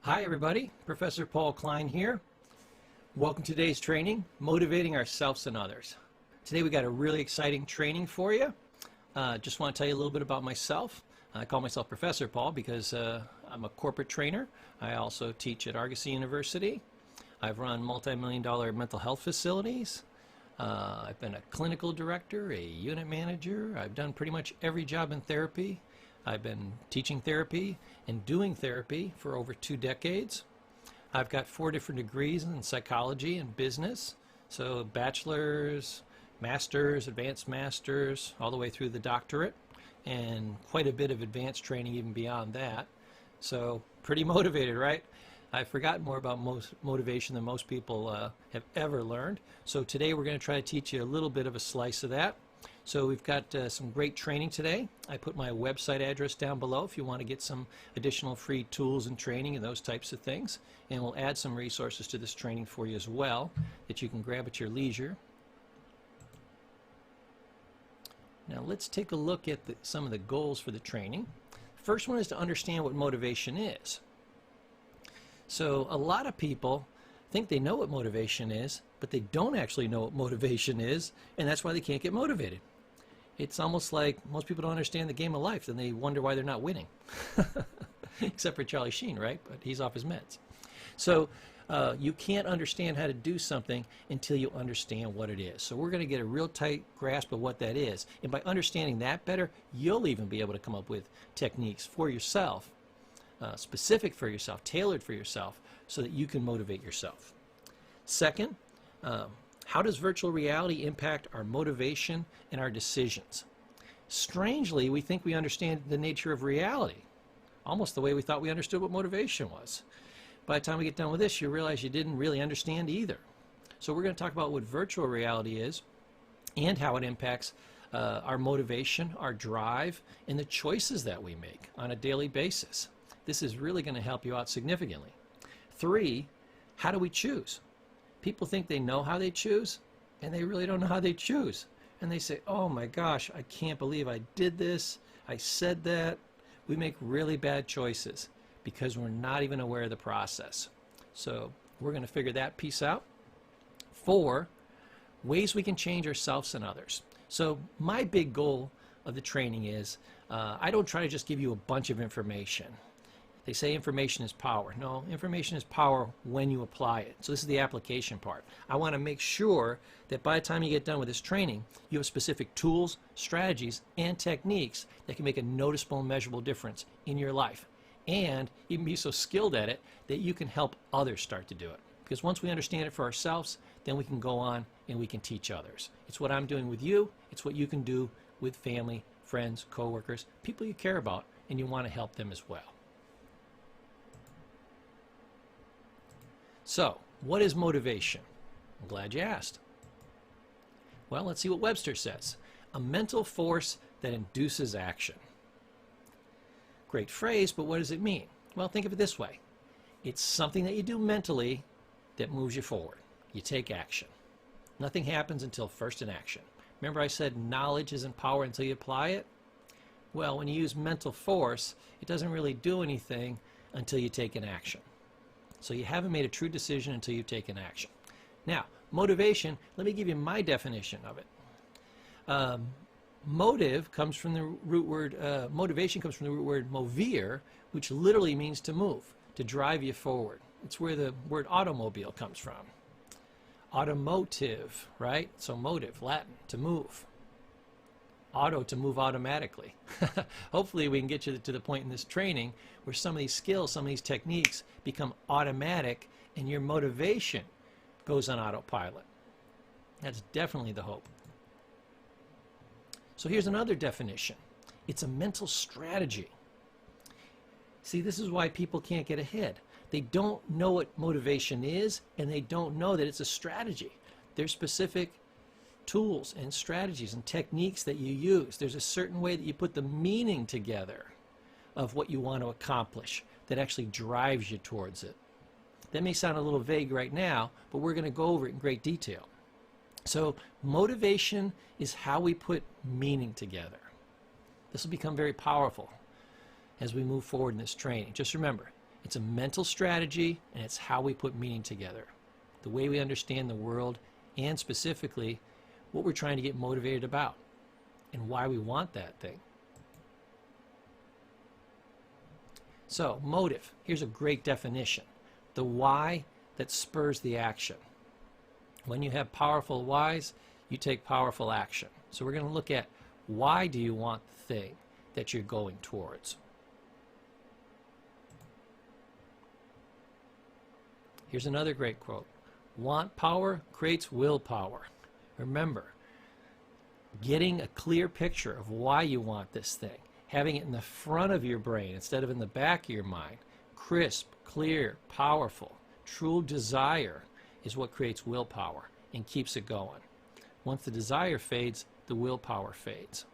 Hi everybody, Professor Paul Klein here. Welcome to today's training, Motivating Ourselves and Others. Today we got a really exciting training for you. Just want to tell you a little bit about myself. I call myself Professor Paul because I'm a corporate trainer. I also teach at Argosy University. I've run multi-million-dollar mental health facilities. I've been a clinical director, a unit manager. I've done pretty much every job in therapy. I've been teaching therapy and doing therapy for over 2 decades. I've got 4 different degrees in psychology and business. So bachelor's, master's, advanced master's, all the way through the doctorate, and quite a bit of advanced training even beyond that. So pretty motivated, right? I've forgotten more about motivation than most people have ever learned. So today we're going to try to teach you a little bit of a slice of that. So we've got some great training today. I put my website address down below if you want to get some additional free tools and training and those types of things. And we'll add some resources to this training for you as well that you can grab at your leisure. Now let's take a look at some of the goals for the training. First one is to understand what motivation is. So a lot of people think they know what motivation is, but they don't actually know what motivation is, and that's why they can't get motivated. It's almost like most people don't understand the game of life, and they wonder why they're not winning. Except for Charlie Sheen, right? But he's off his meds. So you can't understand how to do something until you understand what it is. So we're going to get a real tight grasp of what that is. And by understanding that better, you'll even be able to come up with techniques for yourself, specific for yourself, tailored for yourself, so that you can motivate yourself. Second, how does virtual reality impact our motivation and our decisions? Strangely, we think we understand the nature of reality, almost the way we thought we understood what motivation was. By the time we get done with this, you realize you didn't really understand either. So we're going to talk about what virtual reality is and how it impacts our motivation, our drive, and the choices that we make on a daily basis. This is really going to help you out significantly. 3, how do we choose? People think they know how they choose, and they really don't know how they choose. And they say, oh my gosh, I can't believe I did this, I said that. We make really bad choices because we're not even aware of the process. So we're going to figure that piece out. 4, ways we can change ourselves and others. So my big goal of the training is, I don't try to just give you a bunch of information. They say information is power. No, information is power when you apply it. So this is the application part. I want to make sure that by the time you get done with this training, you have specific tools, strategies, and techniques that can make a noticeable and measurable difference in your life. And even be so skilled at it that you can help others start to do it. Because once we understand it for ourselves, then we can go on and we can teach others. It's what I'm doing with you. It's what you can do with family, friends, coworkers, people you care about, and you want to help them as well. So, what is motivation? I'm glad you asked. Well, let's see what Webster says. A mental force that induces action. Great phrase, but what does it mean? Well, think of it this way. It's something that you do mentally that moves you forward. You take action. Nothing happens until first in action. Remember I said knowledge isn't power until you apply it? Well, when you use mental force, it doesn't really do anything until you take an action. So you haven't made a true decision until you've taken action. Now, motivation, let me give you my definition of it. Motive comes from the root word, motivation comes from the root word movere, which literally means to move, to drive you forward. It's where the word automobile comes from. Automotive, right? So motive, Latin, to move. Auto, to move automatically. Hopefully we can get you to the point in this training where some of these skills, some of these techniques become automatic and your motivation goes on autopilot. That's definitely the hope. So here's another definition. It's a mental strategy. See, this is why people can't get ahead. They don't know what motivation is, and they don't know that it's a strategy. There's specific tools and strategies and techniques that you use. There's a certain way that you put the meaning together of what you want to accomplish that actually drives you towards it. That may sound a little vague right now, but we're going to go over it in great detail. So motivation is how we put meaning together. This will become very powerful as we move forward in this training. Just remember, It's a mental strategy, and it's how we put meaning together. The way we understand the world, and specifically what we're trying to get motivated about and why we want that thing. So, motive. Here's a great definition. The why that spurs the action. When you have powerful whys, you take powerful action. So we're going to look at why do you want the thing that you're going towards. Here's another great quote. Want power creates willpower. Remember, getting a clear picture of why you want this thing, having it in the front of your brain instead of in the back of your mind, crisp, clear, powerful, true desire is what creates willpower and keeps it going. Once the desire fades, the willpower fades.